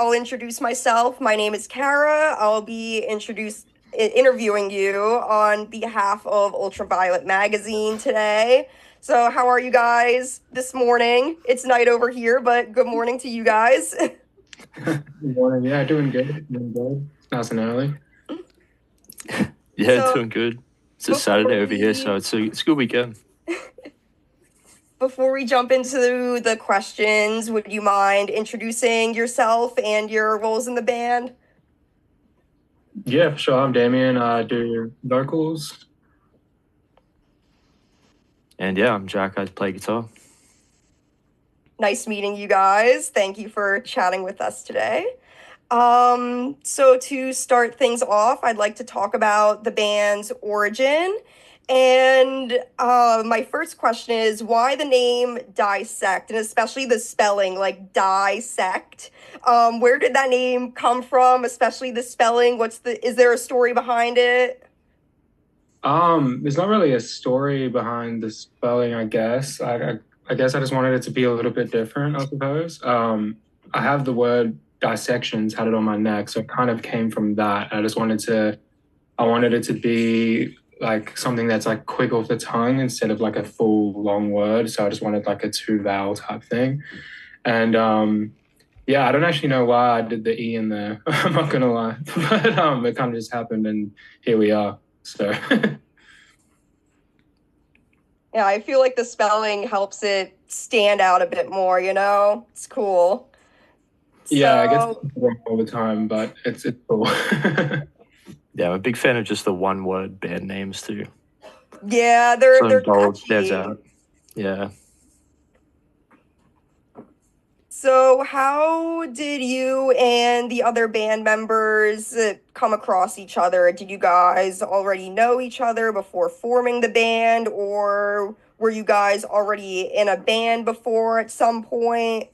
I'll introduce myself. My name is Kara. I'll be interviewing you on behalf of Ultraviolet Magazine today. So, how are you guys this morning? It's night over here, but good morning to you guys. Good morning. Yeah, doing good. Doing good. It's nice and early. Yeah, So, doing good. It's a before Saturday over here, so we it's a good weekend. before we jump into the questions, would you mind introducing yourself and your roles in the band? Yeah, for sure. I'm Damien. I do vocals. And yeah, I'm Jack. I play guitar. Nice meeting you guys. Thank you for chatting with us today. So to start things off, I'd like to talk about the band's origin. And my first question is why the name Dissect, and especially the spelling, like dissect. Where did that name come from, especially the spelling? Is there a story behind it? There's not really a story behind the spelling, I guess. I guess I just wanted it to be a little bit different, I suppose. I have the word dissections had it on my neck, so it kind of came from that. I wanted it to be like something that's like quick off the tongue instead of like a full long word. So I just wanted like a two vowel type thing. And yeah, I don't actually know why I did the E in there. I'm not gonna lie, but it kind of just happened, and here we are. So Yeah, I feel like the spelling helps it stand out a bit more, you know? It's cool. yeah, it gets So, wrong all the time, but it's cool. Yeah, I'm a big fan of just the one word band names too. yeah, they're Something bold stands catchy. out. Yeah. So, how did you and the other band members come across each other? Did you guys already know each other before forming the band, or were you guys already in a band before at some point?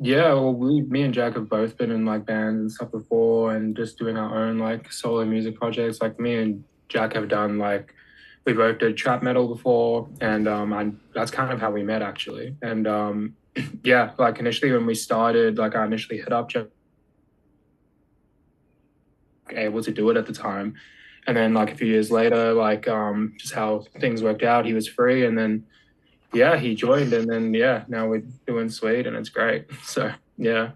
Yeah, well, me and Jack have both been in like bands and stuff before, and just doing our own like solo music projects. Like me and Jack have done like we both did trap metal before, and that's kind of how we met actually. And yeah, like initially when we started, like I initially hit up Jack, able to do it at the time, and then like a few years later, like just how things worked out, he was free, and then yeah, he joined, and then yeah, now we're doing sweet, and it's great. So yeah.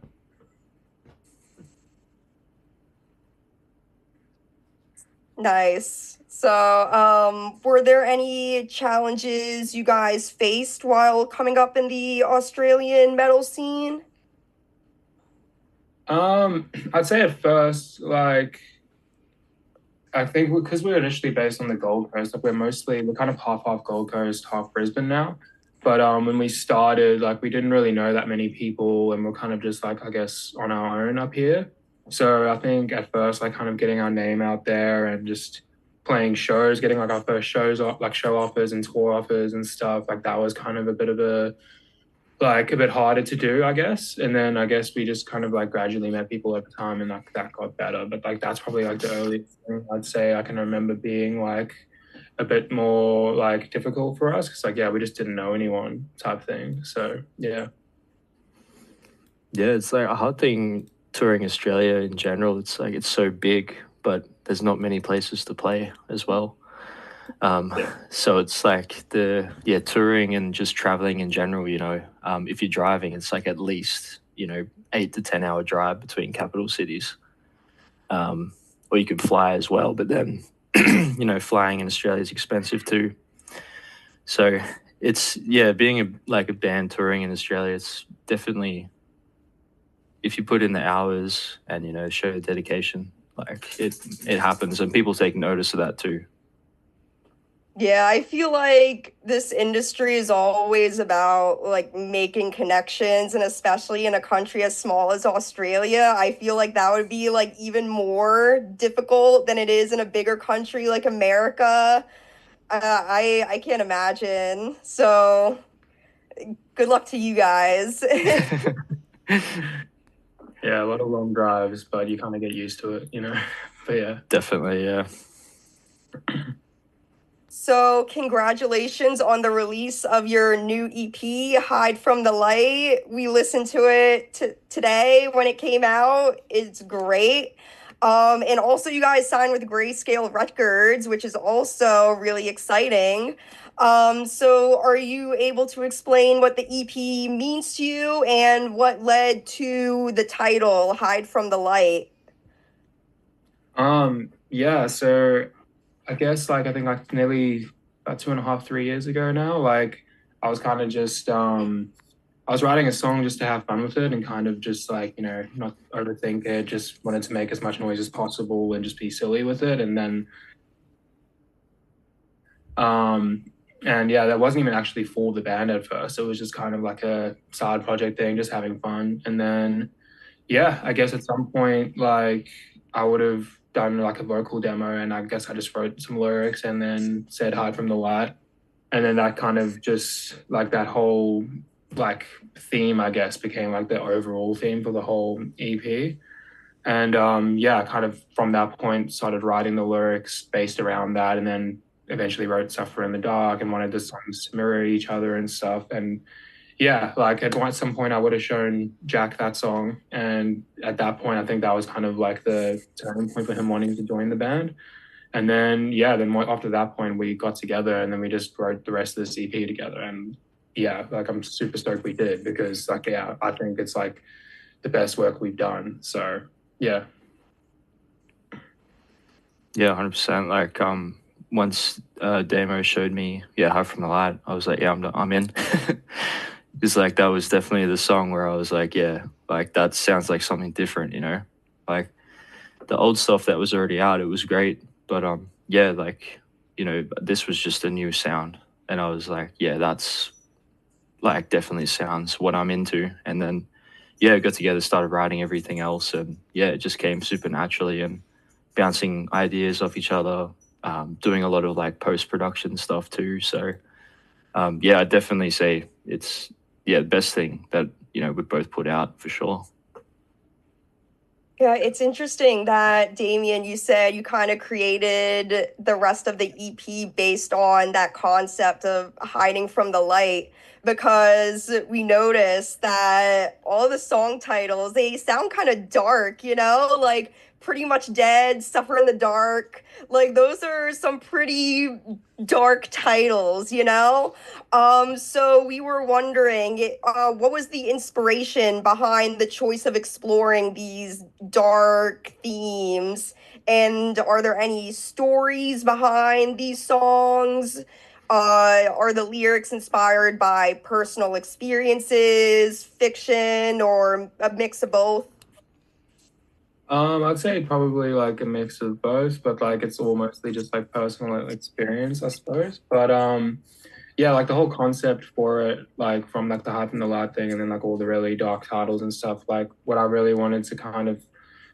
Nice. So, were there any challenges you guys faced while coming up in the Australian metal scene? I'd say at first, like I think because we're initially based on the Gold Coast, like we're kind of half Gold Coast, half Brisbane now. But when we started, like we didn't really know that many people, and we're kind of just like I guess on our own up here. So I think at first, like kind of getting our name out there and just playing shows, getting like our first shows, like show offers and tour offers and stuff, like that was kind of a bit of a bit harder to do, I guess. And then I guess we just kind of like gradually met people over time, and like that got better. But like that's probably like the earliest thing I'd say I can remember being like a bit more like difficult for us because like yeah, we just didn't know anyone type thing. So yeah. Yeah, it's like a hard thing touring Australia in general. It's like it's so big, but there's not many places to play as well. Yeah. So it's like touring and just traveling in general, if you're driving, it's like at least, 8 to 10 hour drive between capital cities. Or you could fly as well, but then, flying in Australia is expensive too. So it's, yeah, being like a band touring in Australia, it's definitely, if you put in the hours and, show the dedication, like it happens and people take notice of that too. Yeah, I feel like this industry is always about like making connections, and especially in a country as small as Australia, I feel like that would be like even more difficult than it is in a bigger country like America. I can't imagine. So, good luck to you guys. Yeah, a lot of long drives, but you kind of get used to it. But yeah. Definitely, yeah. So, congratulations on the release of your new EP, Hide from the Light. We listened to it today when it came out. It's great. And also, you guys signed with Grayscale Records, which is also really exciting. So, are you able to explain what the EP means to you and what led to the title, Hide from the Light? Yeah, so I guess like I think like nearly about 2.5, 3 years ago now, like I was kind of just I was writing a song just to have fun with it and kind of just like, not overthink it, just wanted to make as much noise as possible and just be silly with it. Um and yeah, that wasn't even actually for the band at first. It was just kind of like a side project thing, just having fun. And then yeah, I guess at some point, like I would have done like a vocal demo, and I guess I just wrote some lyrics and then said "Hide from the Light," and then that kind of just like that whole like theme, I guess, became like the overall theme for the whole EP. And yeah, kind of from that point, started writing the lyrics based around that, and then eventually wrote "Suffer in the Dark" and wanted the songs to mirror each other and stuff. And yeah, like at some point I would have shown Jack that song, and at that point I think that was kind of like the turning point for him wanting to join the band. And then yeah, then after that point we got together, and then we just wrote the rest of the EP together. And yeah, like I'm super stoked we did, because like yeah, I think it's like the best work we've done. So yeah. Yeah, 100%. Like once Damo showed me, yeah, High from the Light, I was like, yeah, I'm in. It's like that was definitely the song where I was like, yeah, like that sounds like something different, you know? Like the old stuff that was already out, it was great, but yeah, like, this was just a new sound, and I was like, yeah, that's like definitely sounds what I'm into. And then yeah, got together, started writing everything else, and yeah, it just came super naturally, and bouncing ideas off each other, doing a lot of like post production stuff too. So yeah, I'd definitely say it's the best thing that we both put out for sure. Yeah, it's interesting that Damien, you said you kind of created the rest of the EP based on that concept of hiding from the light, because we noticed that all the song titles, they sound kind of dark, like Pretty Much Dead, Suffer in the Dark. Like those are some pretty dark titles. So we were wondering, what was the inspiration behind the choice of exploring these dark themes? And are there any stories behind these songs? Are the lyrics inspired by personal experiences, fiction, or a mix of both? I'd say probably like a mix of both, but like it's all mostly just like personal experience, I suppose. But yeah, like the whole concept for it, like from like the hype and the light thing, and then like all the really dark titles and stuff, like what I really wanted to kind of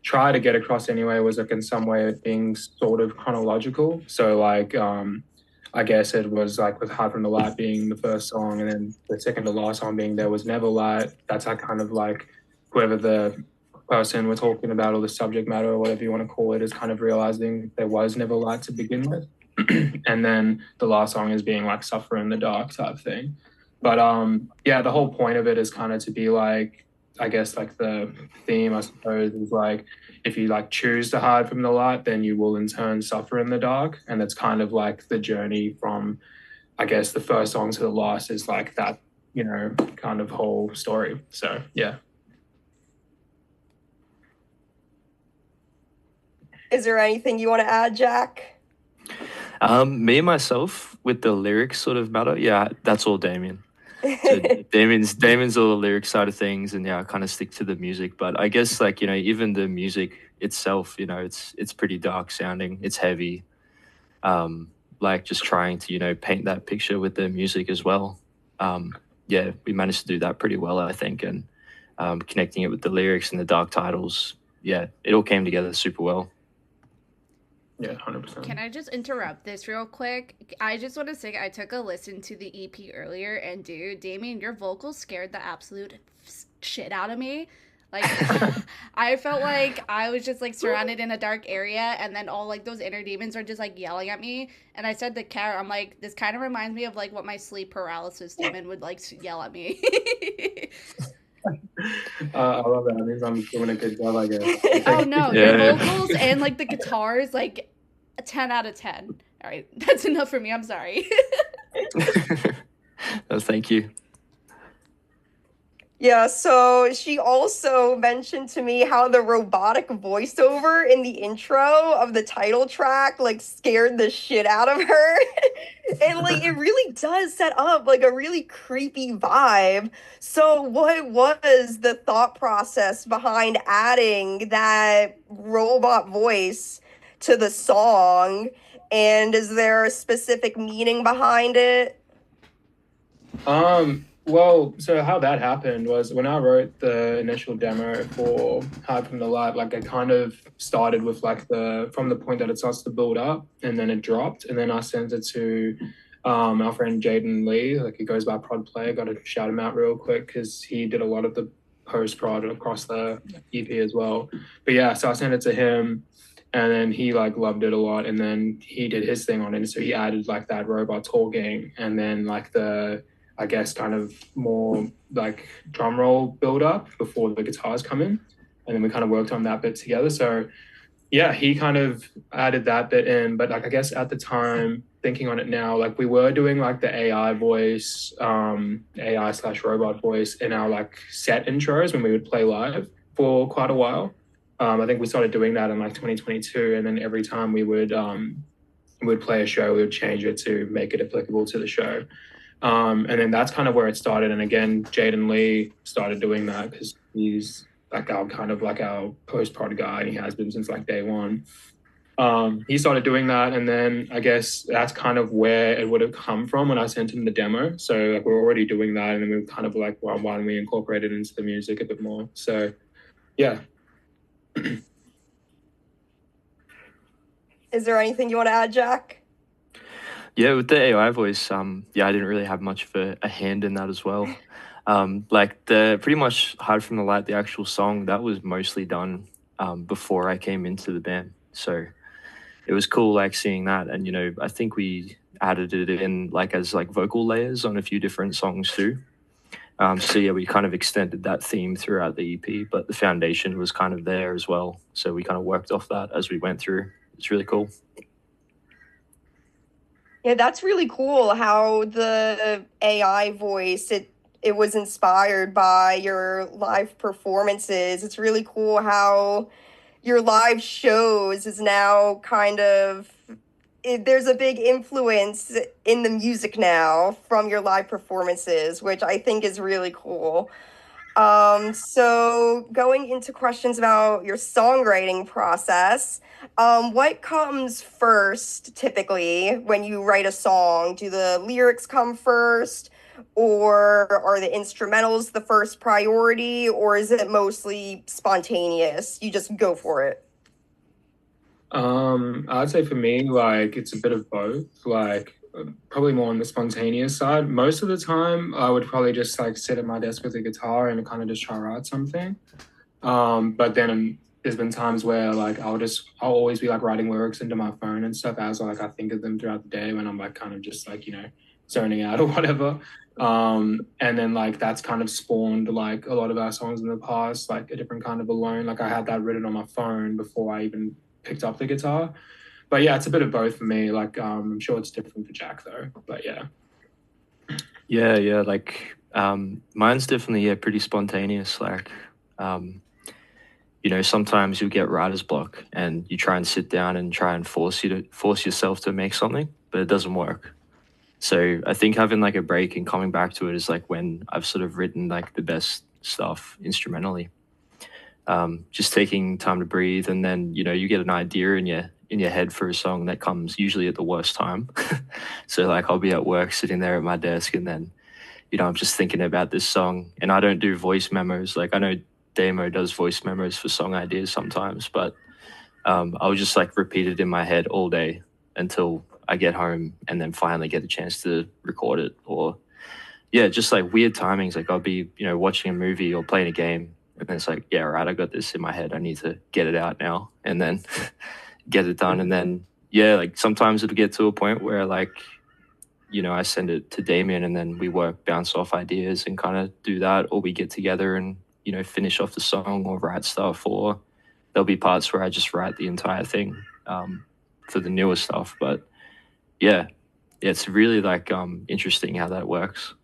try to get across anyway was like in some way it being sort of chronological. So like I guess it was like with Hard from the Light being the first song, and then the second to last song being There Was Never Light. That's how kind of like whoever the person we're talking about, or the subject matter, or whatever you want to call it, is kind of realizing there was never light to begin with. And then the last song is being like Suffer in the Dark type thing. But yeah, the whole point of it is kind of to be like, I guess like the theme, I suppose, is like if you like choose to hide from the light, then you will in turn suffer in the dark. And it's kind of like the journey from, I guess, the first song to the last is like that, kind of whole story. So yeah. Is there anything you want to add, Jack? Me and myself with the lyrics sort of matter. Yeah, that's all Damien. So Damien's all the lyric side of things, and yeah, I kind of stick to the music. But I guess like even the music itself, it's pretty dark sounding. It's heavy. Like just trying to paint that picture with the music as well. Yeah, we managed to do that pretty well, I think, and connecting it with the lyrics and the dark titles. Yeah, it all came together super well. Yeah, 100%. Can I just interrupt this real quick? I just want to say I took a listen to the EP earlier, and dude, Damien, your vocals scared the absolute shit out of me. Like, I felt like I was just like surrounded in a dark area, and then all like those inner demons are just like yelling at me. And I said to Kara, I'm like, this kind of reminds me of like what my sleep paralysis demon would like yell at me. I love that. That means I'm doing a good job, I guess. Oh no, your Yeah. vocals and like the guitars, like a 10 out of 10. All right, that's enough for me. I'm sorry. Oh, thank you. Yeah, so she also mentioned to me how the robotic voiceover in the intro of the title track like scared the shit out of her. And like it really does set up like a really creepy vibe. So what was the thought process behind adding that robot voice to the song? And is there a specific meaning behind it? Well, so how that happened was when I wrote the initial demo for Hide from the Light, like I kind of started with like from the point that it starts to build up and then it dropped, and then I sent it to our friend Jaden Lee, like he goes by Prod Play. Got to shout him out real quick because he did a lot of the post prod across the EP as well. But yeah, so I sent it to him, and then he like loved it a lot, and then he did his thing on it. So he added like that robot talking, and then like the I guess kind of more like drum roll build up before the guitars come in, and then we kind of worked on that bit together. So yeah, he kind of added that bit in, but like I guess at the time, thinking on it now, like we were doing like the AI voice, AI/robot voice in our like set intros when we would play live for quite a while. I think we started doing that in like 2022, and then every time we would play a show, we would change it to make it applicable to the show. And then that's kind of where it started. And again, Jaden Lee started doing that because he's like our post-prod guy, and he has been since like day one. He started doing that, and then I guess that's kind of where it would have come from when I sent him the demo. So like we're already doing that, and then we were kind of like, well, why don't we incorporate it into the music a bit more? So yeah. Is there anything you want to add, Jack? Yeah, with the AI voice, yeah, I didn't really have much of a hand in that as well. Like the pretty much Hide from the Light, the actual song, that was mostly done before I came into the band. So it was cool like seeing that, and you know, I think we added it in like as like vocal layers on a few different songs too. So yeah, we kind of extended that theme throughout the EP, but the foundation was kind of there as well. So we kind of worked off that as we went through. It's really cool. Yeah, that's really cool how the AI voice it was inspired by your live performances. It's really cool how your live shows is now kind of there's a big influence in the music now from your live performances, which I think is really cool. So going into questions about your songwriting process, what comes first typically when you write a song? Do the lyrics come first, or are the instrumentals the first priority, or is it mostly spontaneous? You just go for it. I'd say for me, like it's a bit of both. Like probably more on the spontaneous side. Most of the time, I would probably just like sit at my desk with a guitar and kind of just try to write something. But then there's been times where like I'll always be like writing lyrics into my phone and stuff as like I think of them throughout the day when I'm like kind of just like zoning out or whatever. And then like that's kind of spawned like a lot of our songs in the past, like a different kind of alone. Like I had that written on my phone before I even picked up the guitar. But yeah, it's a bit of both for me. Like I'm sure it's different for Jack though. But yeah. Yeah. Like mine's definitely pretty spontaneous. Like sometimes you get writer's block and you try and sit down and try and force yourself to make something, but it doesn't work. So I think having like a break and coming back to it is like when I've sort of written like the best stuff instrumentally. Just taking time to breathe, and then you get an idea in your head for a song that comes usually at the worst time. So like I'll be at work sitting there at my desk, and then I'm just thinking about this song, and I don't do voice memos. Like I know Damo does voice memos for song ideas sometimes, but I'll just like repeat it in my head all day until I get home, and then finally get a chance to record it. Or yeah, just like weird timings. Like I'll be watching a movie or playing a game, And then it's like, yeah, right, I got this in my head. I need to get it out now, and then get it done. And then, yeah, like sometimes it'll get to a point where like, you know, I send it to Damien and then we bounce off ideas and kind of do that, or we get together and, you know, finish off the song or write stuff, or there'll be parts where I just write the entire thing for the newer stuff. But yeah, it's really like interesting how that works.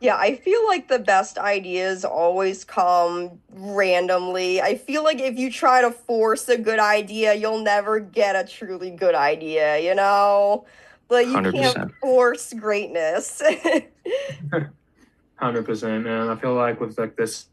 Yeah, I feel like the best ideas always come randomly. I feel like if you try to force a good idea, you'll never get a truly good idea, you know? Like you can't 100%. force greatness. 100%. And I feel like with like this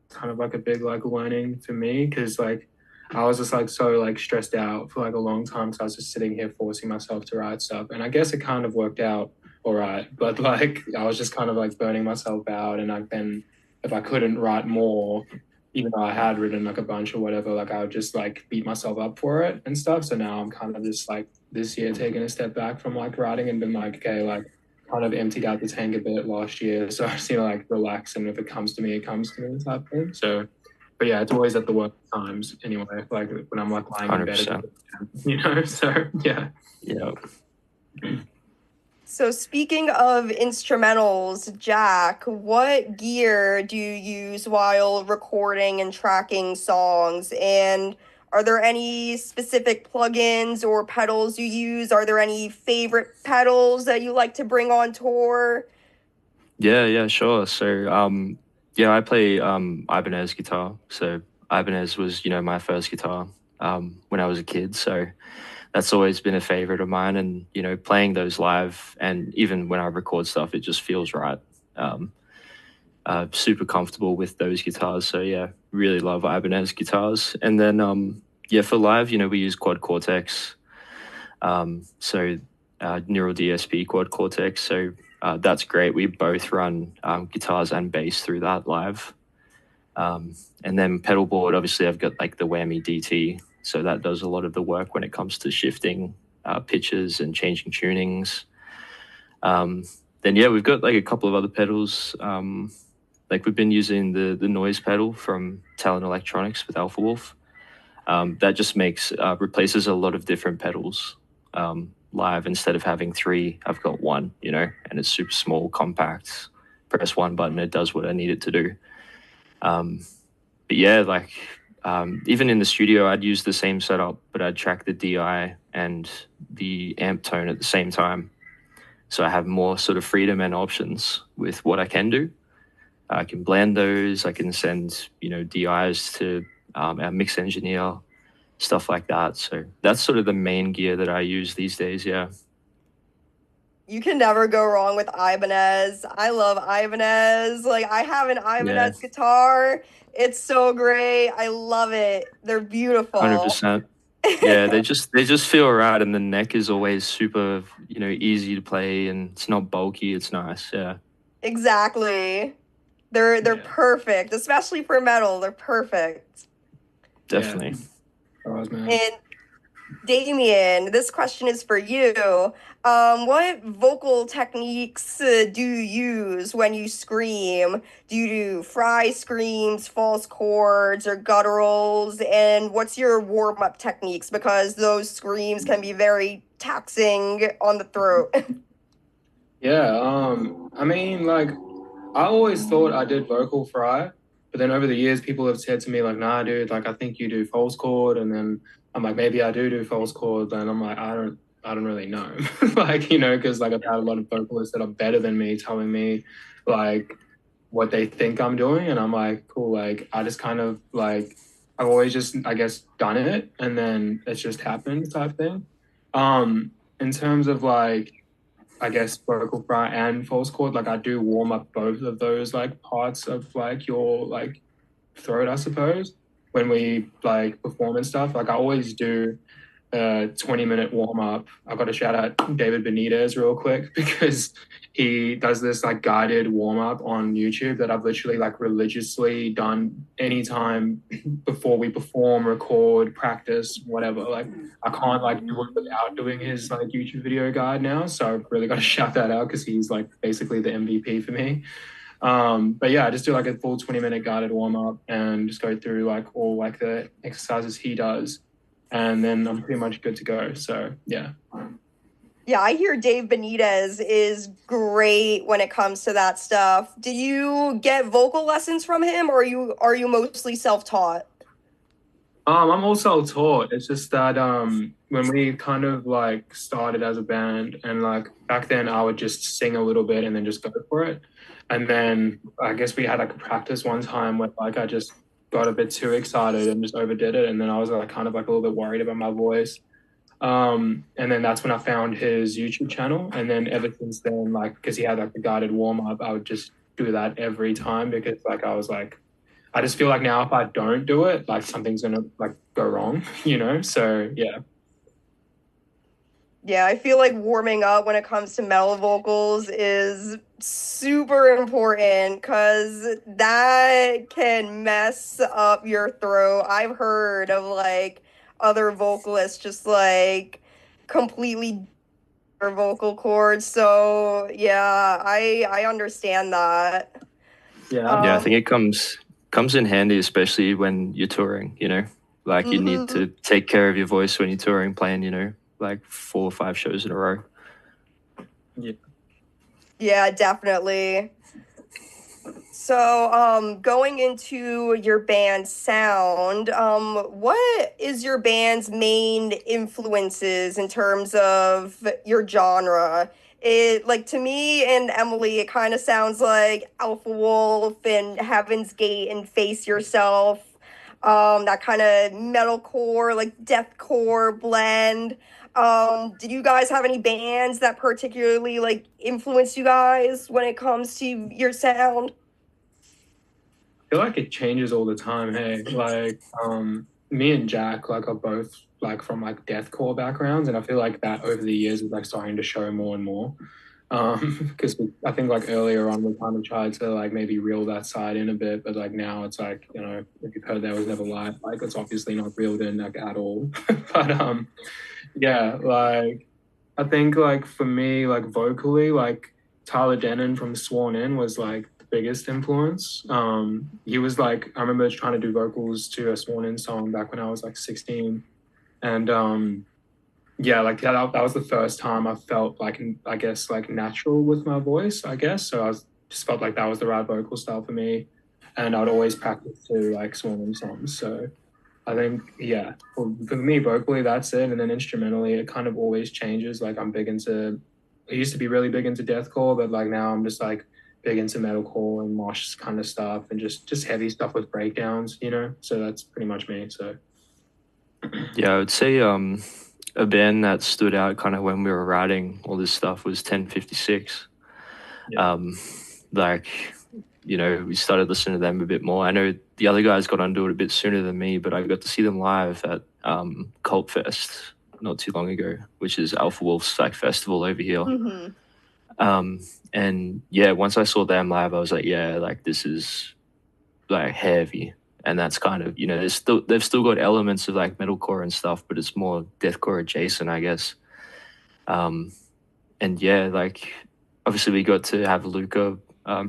kind of like a big like learning for me, because like I was just like so like stressed out for like a long time because I was just sitting here forcing myself to write stuff, and I guess it kind of worked out all right, but like I was just kind of like burning myself out, and like then if I couldn't write more, even though I had written like a bunch or whatever, like I would just like beat myself up for it and stuff. So now I'm kind of just like this year taking a step back from like writing and been like, okay, like kind of emptied out the tank a bit last year, so I just need to like relax, and if it comes to me, it comes to me type thing. So, but yeah, it's always at the worst times anyway, like when I'm like lying in bed, 100%. you know. So yeah. Yeah. So speaking of instrumentals, Jack, what gear do you use while recording and tracking songs? And are there any specific plugins or pedals you use? Are there any favorite pedals that you like to bring on tour? Yeah, sure. So, yeah, I play Ibanez guitar. So Ibanez was, you know, my first guitar when I was a kid. So that's always been a favorite of mine. And, you know, playing those live and even when I record stuff, it just feels right. Um, Super comfortable with those guitars. So yeah, really love Ibanez guitars. And then, yeah, for live, you know, we use Quad Cortex. So Neural DSP Quad Cortex. So that's great. We both run guitars and bass through that live. And then pedal board, obviously, I've got like the Whammy DT. So that does a lot of the work when it comes to shifting pitches and changing tunings. Then, yeah, we've got like a couple of other pedals. Like we've been using the noise pedal from Talon Electronics with Alpha Wolf. That just replaces a lot of different pedals live. Instead of having three, I've got one, you know, and it's super small, compact. Press one button, it does what I need it to do. But yeah, like even in the studio, I'd use the same setup, but I'd track the DI and the amp tone at the same time. So I have more sort of freedom and options with what I can do. I can blend those. I can send, you know, DIs to our mix engineer, stuff like that. So that's sort of the main gear that I use these days. Yeah. You can never go wrong with Ibanez. I love Ibanez. Like I have an Ibanez guitar. It's so great. I love it. They're beautiful. 100%. Yeah, they just feel right, and the neck is always super, you know, easy to play, and it's not bulky. It's nice. Yeah. Exactly. They're perfect, especially for metal. They're perfect. Definitely. And Damien, this question is for you. What vocal techniques do you use when you scream? Do you do fry screams, false chords, or gutturals? And what's your warm-up techniques? Because those screams can be very taxing on the throat. Yeah, I mean, like, I always thought I did vocal fry, but then over the years, people have said to me, like, nah, dude, like, I think you do false chord. And then I'm like, maybe I do false chord. And I'm like, I don't really know. Like, you know, because like I've had a lot of vocalists that are better than me telling me, like, what they think I'm doing. And I'm like, cool, like, I just kind of, like, I've always just, I guess, done it. And then it's just happened type thing. In terms of, like, I guess vocal fry and false chord, like I do warm up both of those like parts of like your like throat, I suppose, when we like perform and stuff. Like I always do a 20-minute warm up. I got to shout out David Benitez real quick because he does this like guided warm up on YouTube that I've literally like religiously done anytime before we perform, record, practice, whatever. Like I can't like do it without doing his like YouTube video guide now. So I've really got to shout that out because he's like basically the MVP for me. But yeah, I just do like a full 20-minute guided warm up and just go through like all like the exercises he does, and then I'm pretty much good to go. So yeah. Yeah, I hear Dave Benitez is great when it comes to that stuff. Do you get vocal lessons from him, or are you mostly self-taught? I'm also taught. It's just that when we kind of like started as a band, and like back then I would just sing a little bit and then just go for it. And then I guess we had like a practice one time where like I just got a bit too excited and just overdid it, and then I was like kind of like a little bit worried about my voice. And then that's when I found his YouTube channel, and then ever since then, like because he had like the guided warm up, I would just do that every time because like I was like I just feel like now if I don't do it, like something's gonna like go wrong, you know? So yeah. Yeah, I feel like warming up when it comes to metal vocals is super important because that can mess up your throat. I've heard of like other vocalists just like completely their vocal cords. So yeah, I understand that. Yeah. Yeah, I think Um, it comes in handy, especially when you're touring, you know. Like you need mhm. to take care of your voice when you're touring, playing, you know, like 4 or 5 shows in a row. Yeah. Yeah, definitely. So, going into your band's sound, what is your band's main influences in terms of your genre? It like to me and Emily, it kind of sounds like Alpha Wolf and Heaven's Gate and Face Yourself. That kind of metalcore, like deathcore blend. Did you guys have any bands that particularly like influenced you guys when it comes to your sound? I feel like it changes all the time, hey. Like me and Jack like are both like from like deathcore backgrounds, and I feel like that over the years is like starting to show more and more. Because I think like earlier on we kind of tried to like maybe reel that side in a bit, but like now it's like, you know, if you've heard There Was Never Light, like it's obviously not reeled in like at all. But yeah, like I think like for me, like vocally, like Tyler Denon from Sworn In was like the biggest influence. He was like I remember trying to do vocals to a Sworn In song back when I was like 16, and yeah, like that was the first time I felt like I guess like natural with my voice, I guess. So I was just felt like that was the right vocal style for me, and I'd always practice to like Sworn In songs. So I think, yeah, for me, vocally, that's it. And then instrumentally, it kind of always changes. Like, I used to be really big into deathcore, but like now I'm just like big into metalcore and mosh kind of stuff and just heavy stuff with breakdowns, you know? So that's pretty much me. So, Yeah, I would say a band that stood out kind of when we were writing all this stuff was 1056. yeah. Like, you know, we started listening to them a bit more. I know the other guys got onto it a bit sooner than me, but I got to see them live at Cult Fest not too long ago, which is Alpha Wolf's like festival over here. Hmm. And yeah, once I saw them live, I was like, yeah, like this is like heavy. And that's kind of, you know, they've still got elements of like metalcore and stuff, but it's more deathcore adjacent, I guess. Um, and yeah, like obviously we got to have Luca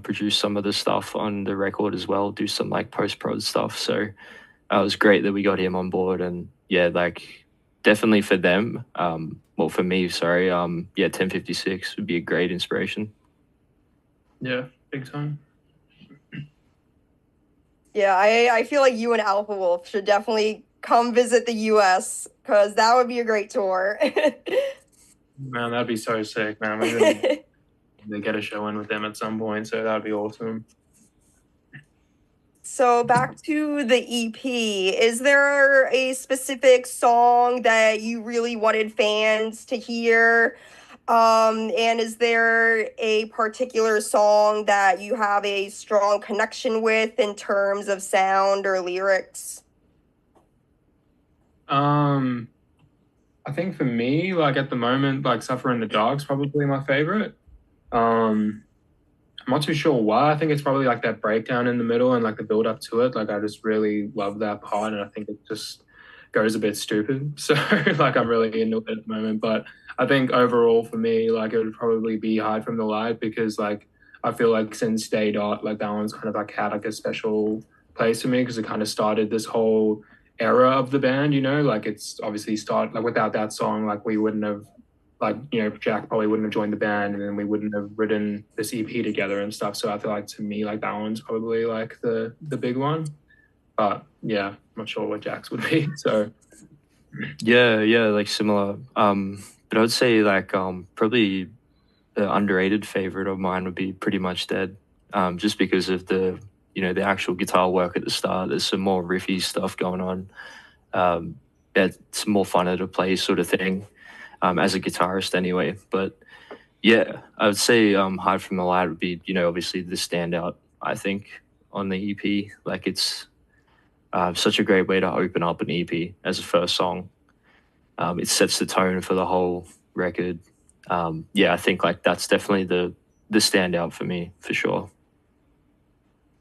produce some of the stuff on the record as well, do some like post prod stuff. So it was great that we got him on board. And yeah, like definitely for them, well for me, sorry, yeah, 1056 would be a great inspiration. Yeah, big time. Yeah, I feel like you and Alpha Wolf should definitely come visit the US because that would be a great tour. Man, that'd be so sick, man. We really they get a show in with them at some point, so that'd be awesome. So back to the EP, is there a specific song that you really wanted fans to hear? And is there a particular song that you have a strong connection with in terms of sound or lyrics? Um, I think for me, like at the moment, like Suffer in the Dark's probably my favorite. Um, I'm not too sure why. I think it's probably like that breakdown in the middle and like the build up to it. Like I just really love that part, and I think it just goes a bit stupid. So like I'm really into it at the moment. But I think overall for me, like it would probably be Hide from the Light because like I feel like since day dot, like that one's kind of like had like a special place for me because it kind of started this whole era of the band, you know, like it's obviously start like without that song, like we wouldn't have like, you know, Jack probably wouldn't have joined the band and then we wouldn't have written this EP together and stuff. So I feel like to me, like that one's probably like the big one. But yeah, I'm not sure what Jack's would be. So Yeah, like similar. But I would say like probably the underrated favorite of mine would be Pretty Much Dead. Just because of the the actual guitar work at the start. There's some more riffy stuff going on. Um, yeah, it's more funner to play sort of thing. As a guitarist anyway. But yeah, I would say Hide from the Light would be, obviously the standout, I think, on the EP. Like it's such a great way to open up an EP as a first song. It sets the tone for the whole record. Yeah, I think like that's definitely the standout for me, for sure.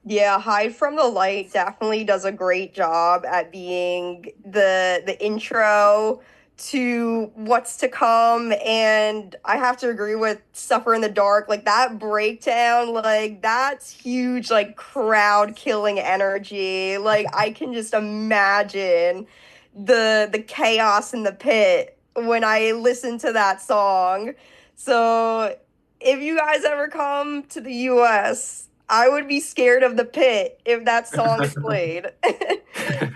Yeah, Hide from the Light definitely does a great job at being the intro to what's to come, and I have to agree with Suffer in the Dark. Like that breakdown, like that's huge, like crowd killing energy. Like I can just imagine the chaos in the pit when I listen to that song. So if you guys ever come to the US, I would be scared of the pit if that song is played. yeah,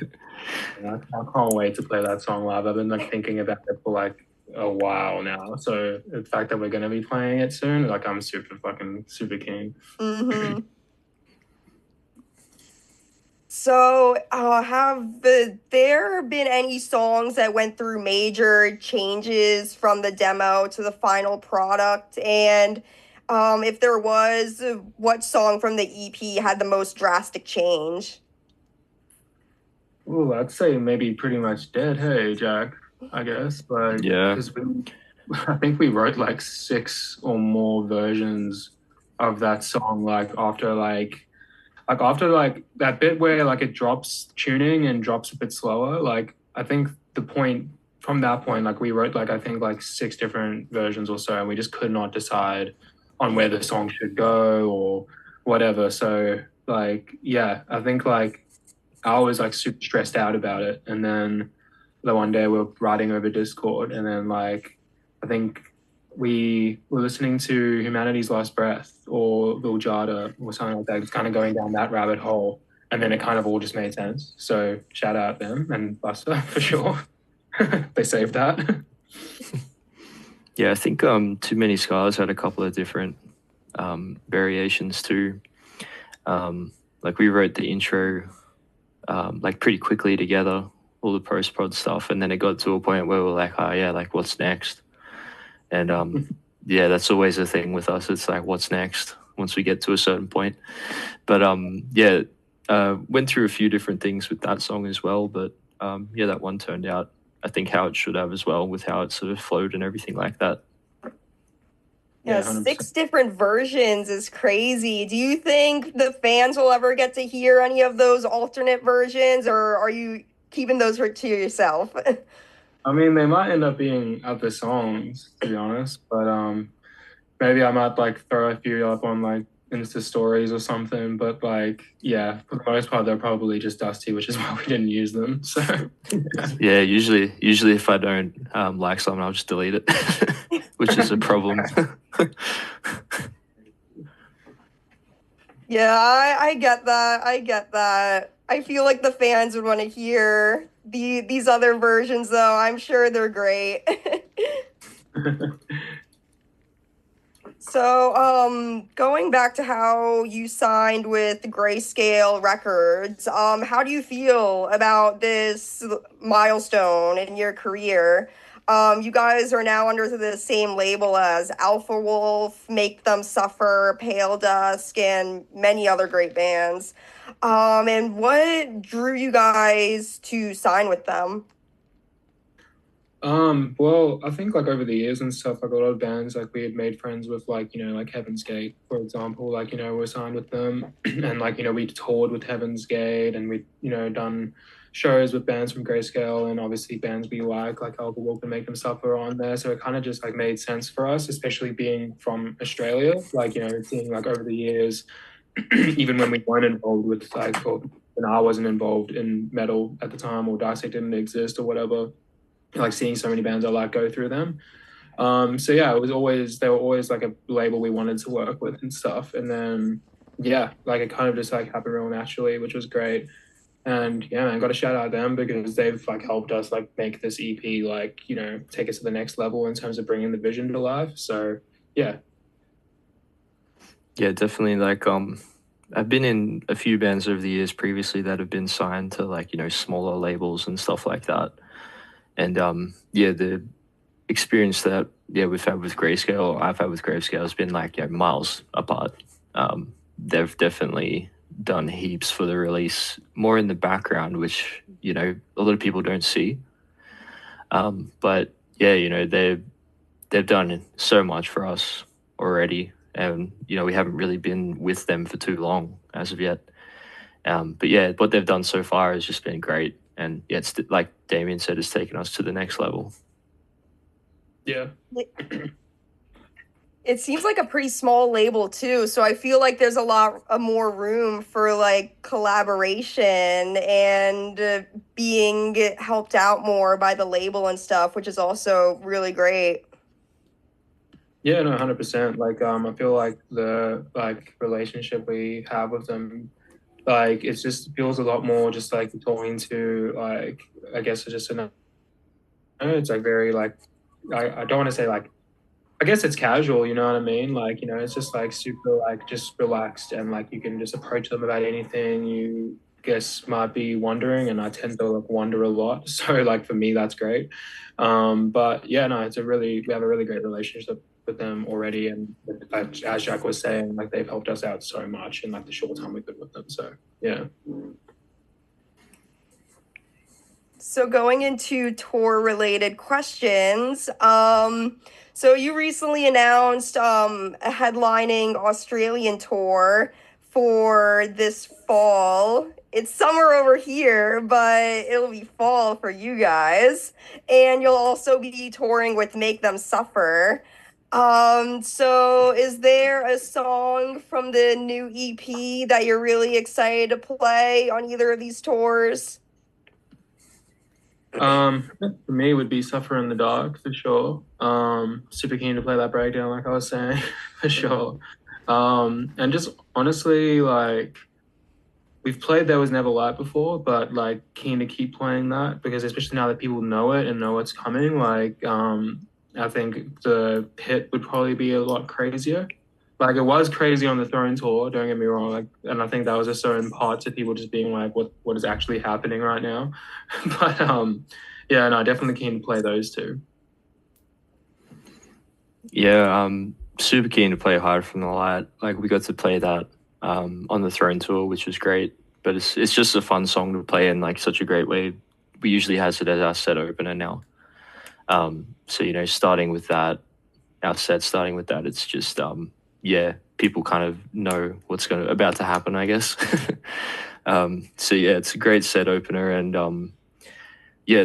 I can't wait to play that song live. I've been like thinking about it for like a while now. So the fact that we're gonna be playing it soon, like I'm super keen. hmm So, have there been any songs that went through major changes from the demo to the final product? And if there was, what song from the EP had the most drastic change? Ooh, I'd say maybe Pretty Much Dead. Hey, Jack, I guess, but Yeah. because I think we wrote like six or more versions of that song, like after like that bit where like it drops tuning and drops a bit slower. Like I think the point from that point, like we wrote like I think like six different versions or so, and we just could not decide on where the song should go or whatever. So like yeah, I think like I was like super stressed out about it. And then the one day we were writing over Discord, and then like I think we were listening to Humanity's Last Breath or Viljada or something like that, just kind of going down that rabbit hole. And then it kind of all just made sense. So shout out them and Buster for sure. They saved that. Yeah, I think Too Many Scars had a couple of different variations too. Like we wrote the intro like pretty quickly together, all the post prod stuff, and then it got to a point where we're like, oh yeah, like what's next? And yeah, that's always the thing with us. It's like what's next once we get to a certain point. But yeah, went through a few different things with that song as well. But yeah, that one turned out I think how it should have as well, with how it sort of flowed and everything like that. Yeah, Yeah, 100%. 6 different versions is crazy. Do you think the fans will ever get to hear any of those alternate versions, or are you keeping those to yourself? I mean, they might end up being other songs, to be honest, but maybe I might like throw a few up on like Insta stories or something. But like, yeah, for the most part, they're probably just dusty, which is why we didn't use them. So Yeah, usually if I don't like something, I'll just delete it, which is a problem. Yeah, I get that. I get that. I feel like the fans would want to hear these other versions, though. I'm sure they're great. So, going back to how you signed with Grayscale Records, how do you feel about this milestone in your career? You guys are now under the same label as Alpha Wolf, Make Them Suffer, Pale Dusk, and many other great bands. And what drew you guys to sign with them? Well, I think like over the years and stuff, like a lot of bands, like we had made friends with like, like Heaven's Gate, for example, like, we're signed with them and like, we toured with Heaven's Gate and we, done shows with bands from Grayscale and obviously bands we like Alba Walk and Make Them Suffer on there. So it kind of just like made sense for us, especially being from Australia, like, seeing like over the years, even when we weren't involved with like, or when I wasn't involved in metal at the time or Diesect didn't exist or whatever, like seeing so many bands I like go through them. So yeah, they were always like a label we wanted to work with and stuff. And then yeah, like it kind of just like happened real naturally, which was great. And yeah, man, got to shout out them because they've like helped us like make this EP like, take us to the next level in terms of bringing the vision to life. So yeah. Yeah, definitely. Like, I've been in a few bands over the years previously that have been signed to like, smaller labels and stuff like that. And yeah, the experience that we've had with Grayscale, I've had with Grayscale, has been like miles apart. They've definitely done heaps for the release, more in the background, which a lot of people don't see. But yeah, they've done so much for us already, and we haven't really been with them for too long as of yet. But yeah, what they've done so far has just been great, and yeah, it's like Damien said, it's taken us to the next level. Yeah. It seems like a pretty small label too, so I feel like there's a lot more room for like collaboration and being helped out more by the label and stuff, which is also really great. Yeah, no, 100%. Like, I feel like the like relationship we have with them, like, it just feels a lot more just like talking to like, I guess it's just it's like very like, I don't want to say like, I guess it's casual, you know what I mean? Like, it's just like super like just relaxed and like you can just approach them about anything you guess might be wondering, and I tend to like wonder a lot. So like for me that's great. But yeah, no, we have a really great relationship with them already, and like, as Jack was saying, like they've helped us out so much in like the short time we've been with them. So yeah. So going into tour related questions, so you recently announced a headlining Australian tour for this fall. It's summer over here, but it'll be fall for you guys. And you'll also be touring with Make Them Suffer. So is there a song from the new EP that you're really excited to play on either of these tours? For me, it would be Suffer in the Dark for sure. Super keen to play that breakdown, like I was saying, for sure. And just honestly, like we've played There Was Never Light before, but like keen to keep playing that because especially now that people know it and know what's coming, like I think the pit would probably be a lot crazier. Like it was crazy on the Throne tour, don't get me wrong. Like, and I think that was just so in part to people just being like, what is actually happening right now? But yeah, no, definitely keen to play those two. Yeah, super keen to play Hide from the Light. Like we got to play that on the Throne tour, which was great. But it's just a fun song to play in like such a great way. We usually has it as our set opener now. So starting with that, it's just yeah, people kind of know what's about to happen, I guess. So yeah, it's a great set opener, and yeah,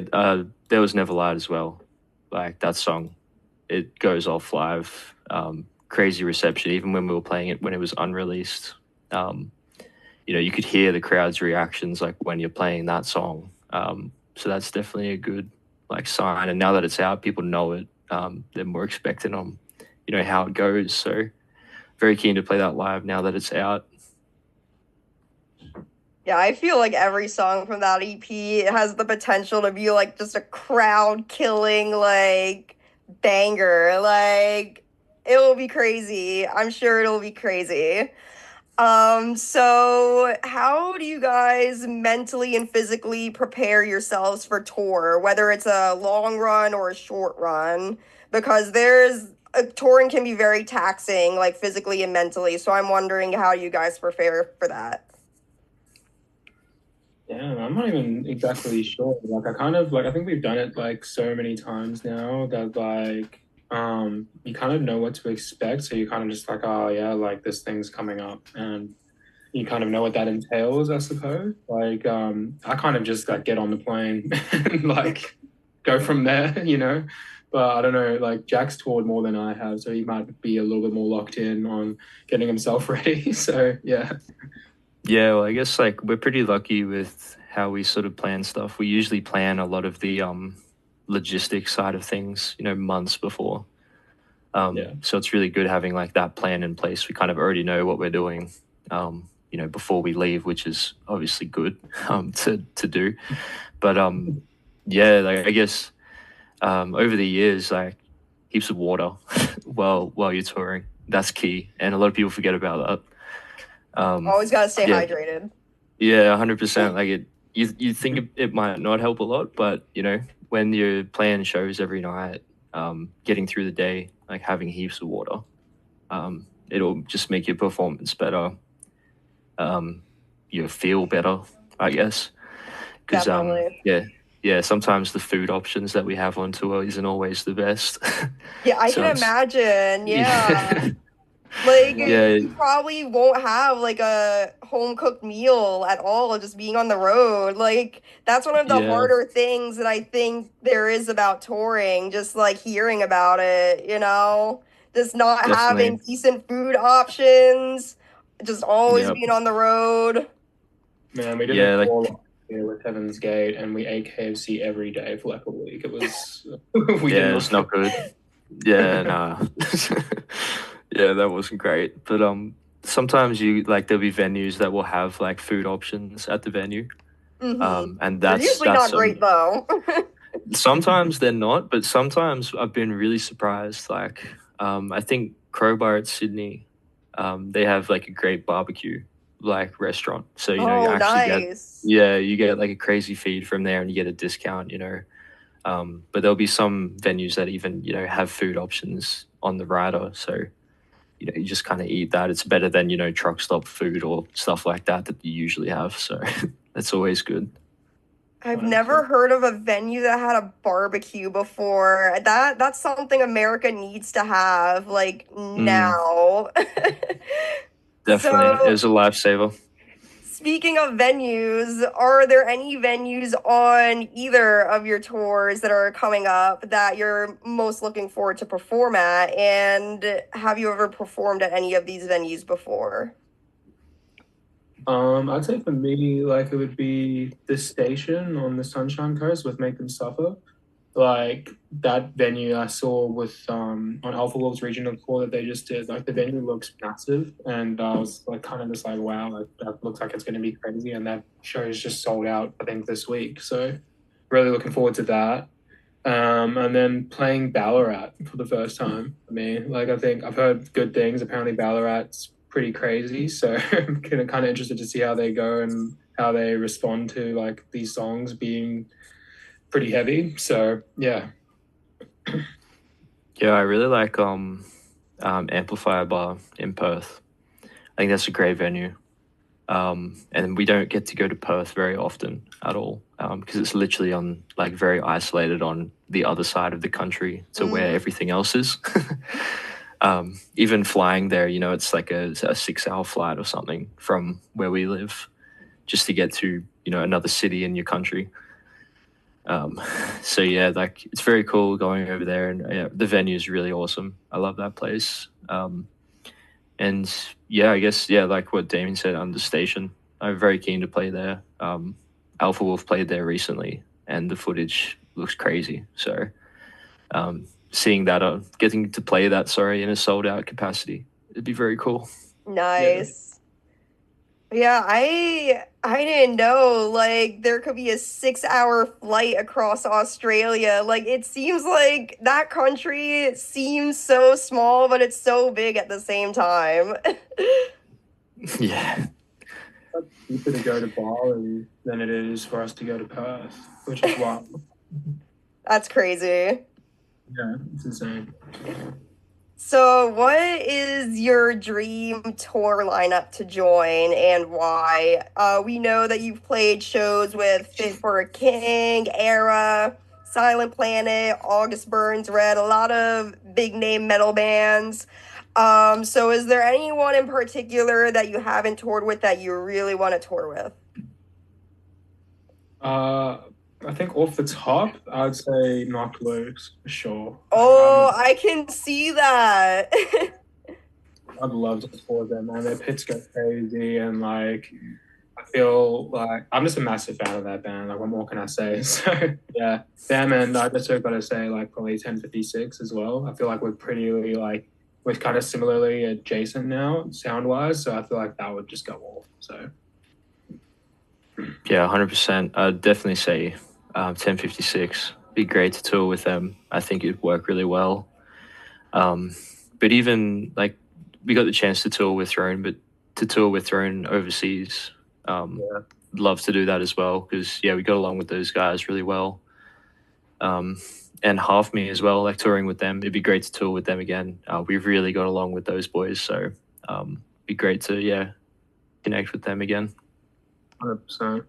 There Was Never Light as well. Like that song, it goes off live. Crazy reception, even when we were playing it when it was unreleased. You could hear the crowd's reactions like when you're playing that song. So that's definitely a good like sign. And now that it's out, people know it. They're more expectant on, how it goes. So very keen to play that live now that it's out. Yeah, I feel like every song from that EP has the potential to be like just a crowd killing like banger. Like it will be crazy. I'm sure it'll be crazy. So how do you guys mentally and physically prepare yourselves for tour, whether it's a long run or a short run? Because touring can be very taxing, like physically and mentally. So I'm wondering how you guys prepare for that. Yeah, I'm not even exactly sure. Like I kind of like I think we've done it like so many times now that like you kind of know what to expect. So you kind of just like, oh yeah, like this thing's coming up and you kind of know what that entails, I suppose. Like I kind of just like get on the plane and like go from there, you know. But I don't know, like Jack's toured more than I have, so he might be a little bit more locked in on getting himself ready. So yeah. Yeah, well, I guess like we're pretty lucky with how we sort of plan stuff. We usually plan a lot of the logistics side of things, months before. Yeah. So it's really good having like that plan in place. We kind of already know what we're doing, before we leave, which is obviously good to do. But yeah, like I guess over the years, like heaps of water while you're touring. That's key, and a lot of people forget about that. Always got to stay Yeah, hydrated. yeah, 100%. Like you think it might not help a lot, but when you're playing shows every night, getting through the day, like having heaps of water, it'll just make your performance better. You feel better, I guess, because Definitely. yeah, sometimes the food options that we have on tour isn't always the best. Yeah, I So can it's imagine. Yeah. yeah, Like yeah, you probably won't have like a home cooked meal at all just being on the road. Like that's one of the yeah, harder things that I think there is about touring, just like hearing about it, just not having definitely. decent food options, just always Yeah, being on the road. Man, we did a yeah, like tour here with Heaven's Gate and we ate KFC every day for like a week. It was we did yeah, not it's not feel good. Yeah, nah. Yeah, that wasn't great. But sometimes you like there'll be venues that will have like food options at the venue. And They're that's usually that's not great though. sometimes they're not, but sometimes I've been really surprised. Like I think Crowbar at Sydney, they have like a great barbecue like restaurant. So, you Oh, actually get nice. yeah, you get like a crazy feed from there and you get a discount. But there'll be some venues that even, have food options on the rider. So, you just kind of eat that. It's better than, truck stop food or stuff like that you usually have. So that's always good. I've 100%. never heard of a venue that had a barbecue before. That's something America needs to have, like Mm, now. definitely. It So, was a lifesaver. speaking of venues, are there any venues on either of your tours that are coming up that you're most looking forward to perform at? And have you ever performed at any of these venues before? I'd say for me, like it would be the station on the Sunshine Coast with Make Them Suffer. Like that venue I saw with on Alpha Wolf's regional tour that they just did. Like the venue looks massive, and I was like kind of just like, wow, like that looks like it's going to be crazy. And that show is just sold out, I think, this week. So really looking forward to that. And then playing Ballarat for the first time for me. Like I think I've heard good things. Apparently Ballarat's pretty crazy, so I'm kind of interested to see how they go and how they respond to like these songs being pretty heavy. So yeah. Yeah, I really like Amplifier Bar in Perth. I think that's a great venue. And we don't get to go to Perth very often at all because it's literally on like very isolated on the other side of the country to where Mm. everything else is. Even flying there, it's like a 6-hour flight or something from where we live just to get to, another city in your country. So yeah, like it's very cool going over there, and yeah, the venue is really awesome. I love that place. And yeah, I guess yeah, like what Damien said, the station. I'm very keen to play there. Alpha Wolf played there recently, and the footage looks crazy. So seeing that, getting to play that, sorry, in a sold out capacity, it'd be very cool. Yeah. Nice. Yeah, I didn't know like there could be a 6-hour flight across Australia. Like it seems like that country seems so small, but it's so big at the same time. Yeah, Cheaper to go to Bali than it is for us to go to Perth, which is wild. That's crazy. Yeah, it's insane. So, what is your dream tour lineup to join and why? We know that you've played shows with Fit for a King, Era, Silent Planet, August Burns Red, a lot of big name metal bands. So, is there anyone in particular that you haven't toured with that you really want to tour with? I think off the top, I'd say Knocked Loose for sure. Oh, I can see that. I'd love to tour them, man. Their pits go crazy, and like I feel like I'm just a massive fan of that band. Like, what more can I say? So yeah, them, and I just got to say like probably 1056 as well. I feel like we're pretty like we're kind of similarly adjacent now sound wise, so I feel like that would just go off. So Yeah, 100%. I'd definitely say 1056. Be great to tour with them. I think it'd work really well. But even like we got the chance to tour with Throne, but to tour with Throne overseas, yeah, love to do that as well because yeah, we got along with those guys really well. And Half Me as well, like touring with them. It'd be great to tour with them again. We've really got along with those boys, so be great to connect with them again. 100%.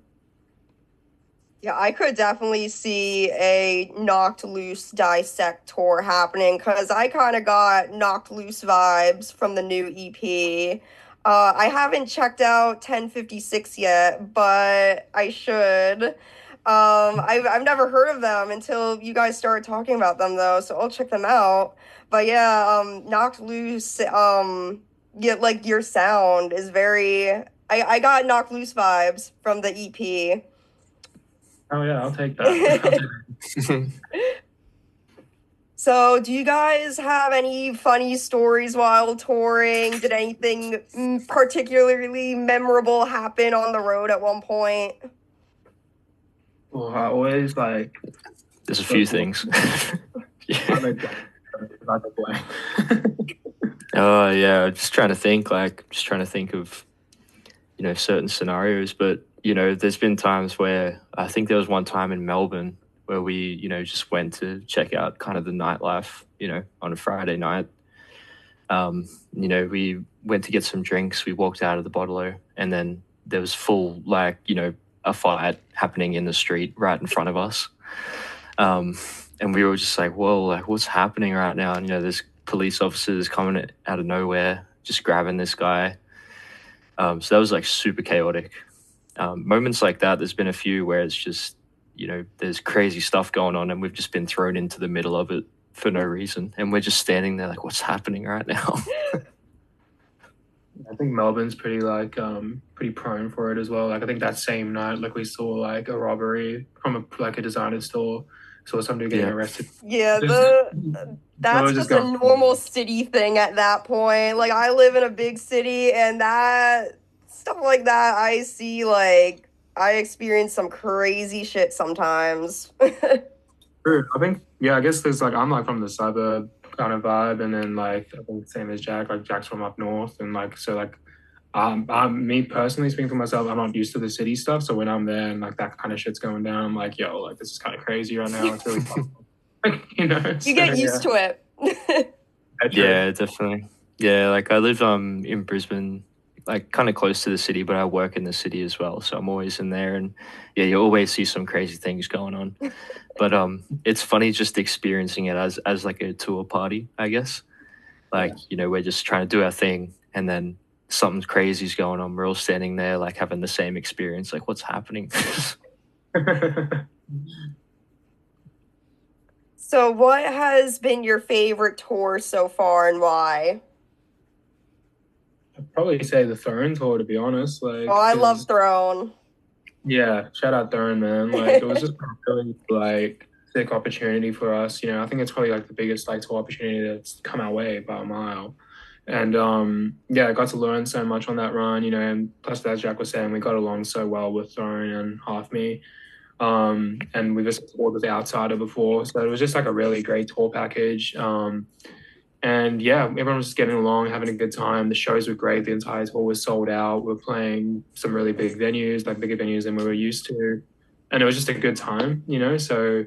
Yeah, I could definitely see a Knocked Loose Dissect tour happening because I kind of got Knocked Loose vibes from the new EP. I haven't checked out 1056 yet, but I should. I've never heard of them until you guys started talking about them though, so I'll check them out. But yeah, Knocked Loose, yeah, like your sound is very. I got Knocked Loose vibes from the EP. Oh yeah, I'll take that. I'll take that. So, do you guys have any funny stories while touring? Did anything particularly memorable happen on the road at one point? Well, I always like. There's a few things. I'm a like a blank. Oh yeah, just trying to think. Just trying to think of certain scenarios. But there's been times where I think there was one time in Melbourne where we just went to check out kind of the nightlife. On a Friday night. We went to get some drinks. We walked out of the bottle, and then there was full a fight happening in the street right in front of us. And we were just like, whoa, like what's happening right now? And there's police officers coming out of nowhere, just grabbing this guy. So that was like super chaotic. Moments like that, there's been a few where it's just, there's crazy stuff going on and we've just been thrown into the middle of it for no reason. And we're just standing there like, what's happening right now? I think Melbourne's pretty prone for it as well. Like I think that same night, like we saw like a robbery from a designer store, saw somebody getting arrested. Yeah, that's just a going. normal city thing at that point. Like I live in a big city, and that stuff like that I see. Like I experience some crazy shit sometimes. True. I think I guess there's like I'm like from the suburb kind of vibe, and then like I think same as Jack. Like Jack's from up north, and like so like me personally speaking for myself, I'm not used to the city stuff. So when I'm there and like that kind of shit's going down, I'm like, yo, like this is kind of crazy right now. It's really fun. You get used to it. Yeah, definitely. Yeah, like I live in Brisbane, like kind of close to the city, but I work in the city as well, so I'm always in there, and yeah, you always see some crazy things going on. But it's funny just experiencing it as like a tour party, I guess. Like we're just trying to do our thing, and then something crazy's going on. We're all standing there like having the same experience. Like, what's happening? So, what has been your favorite tour so far and why? I'd probably say the Throne tour, to be honest. Like, Oh, I love Throne. Yeah, shout out Throne, man. Like, it was just a really like sick opportunity for us. I think it's probably like the biggest like tour opportunity that's come our way by a mile. And I got to learn so much on that run. And plus, as Jack was saying, we got along so well with Throne and Half Me. And we just toured with the Outsider before, so it was just like a really great tour package. And yeah, everyone was just getting along, having a good time. The shows were great. The entire tour was sold out. We're playing some really big venues, like bigger venues than we were used to, and it was just a good time. So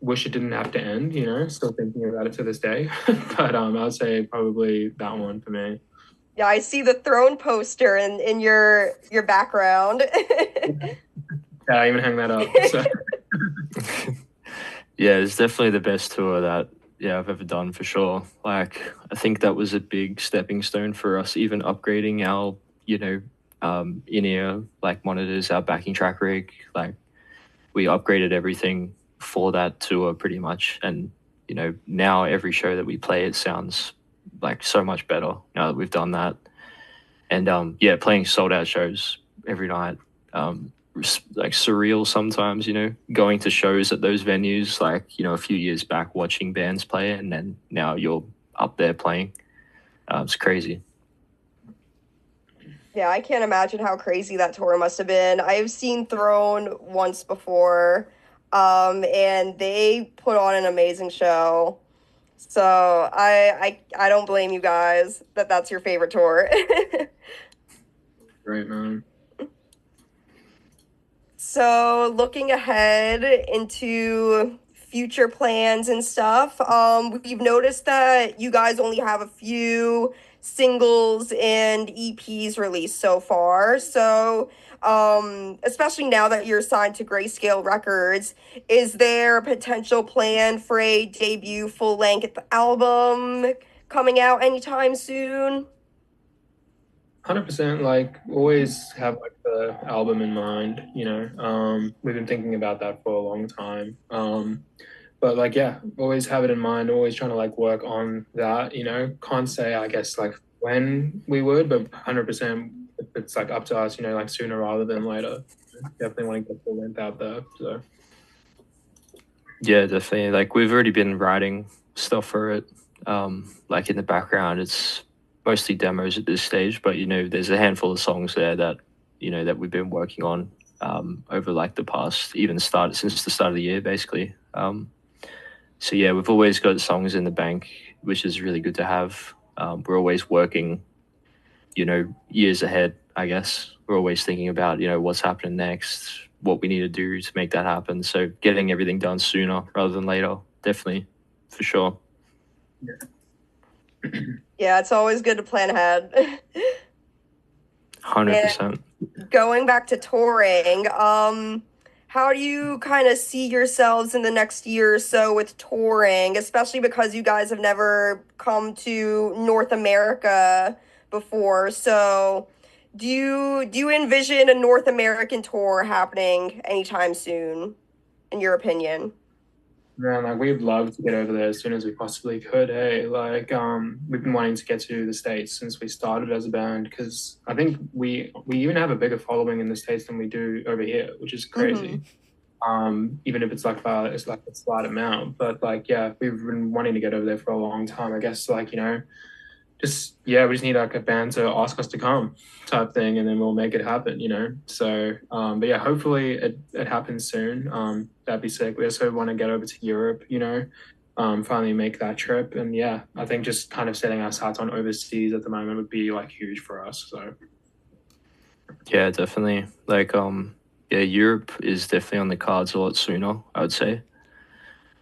wish it didn't have to end, you know, still thinking about it to this day. But I would say probably that one for me. Yeah, I see the throne poster in your background. Yeah, I even hang that up. So. Yeah, it's definitely the best tour that I've ever done for sure. Like I think that was a big stepping stone for us, even upgrading our in-ear like monitors, our backing track rig. Like we upgraded everything for that tour pretty much, and now every show that we play, it sounds like so much better now that we've done that. And playing sold out shows every night. Like surreal sometimes, going to shows at those venues, like, a few years back watching bands play, and then now you're up there playing. It's crazy. Yeah, I can't imagine how crazy that tour must have been. I've seen Throne once before, and they put on an amazing show. So I don't blame you guys that that's your favorite tour. Right, man. So looking ahead into future plans and stuff, we've noticed that you guys only have a few singles and EPs released so far. So, especially now that you're signed to Grayscale Records, is there a potential plan for a debut full-length album coming out anytime soon? 100%. Like always have like the album in mind. We've been thinking about that for a long time. But like yeah, always have it in mind. Always trying to like work on that. Can't say I guess like when we would, but 100%. It's like up to us. Like sooner rather than later. Definitely want to get the length out there. So. Yeah, definitely. Like we've already been writing stuff for it. Like in the background, it's mostly demos at this stage, but there's a handful of songs there that that we've been working on over like the past, even since the start of the year, basically. So yeah, we've always got songs in the bank, which is really good to have. We're always working, years ahead, I guess. We're always thinking about, what's happening next, what we need to do to make that happen. So getting everything done sooner rather than later, definitely, for sure. Yeah, it's always good to plan ahead. 100%. Going back to touring, how do you kind of see yourselves in the next year or so with touring, especially because you guys have never come to North America before? So, do you envision a North American tour happening anytime soon, in your opinion? Man, like we'd love to get over there as soon as we possibly could. Hey, like we've been wanting to get to the States since we started as a band because I think we even have a bigger following in the States than we do over here, which is crazy. Even if it's like it's like a slight amount, but like yeah, we've been wanting to get over there for a long time. I guess like we just need like a band to ask us to come type thing, and then we'll make it happen. So but yeah, hopefully it happens soon. That'd be sick. We also want to get over to Europe, finally make that trip. And yeah, I think just kind of setting our sights on overseas at the moment would be like huge for us. So yeah, definitely. Like Europe is definitely on the cards a lot sooner, I would say.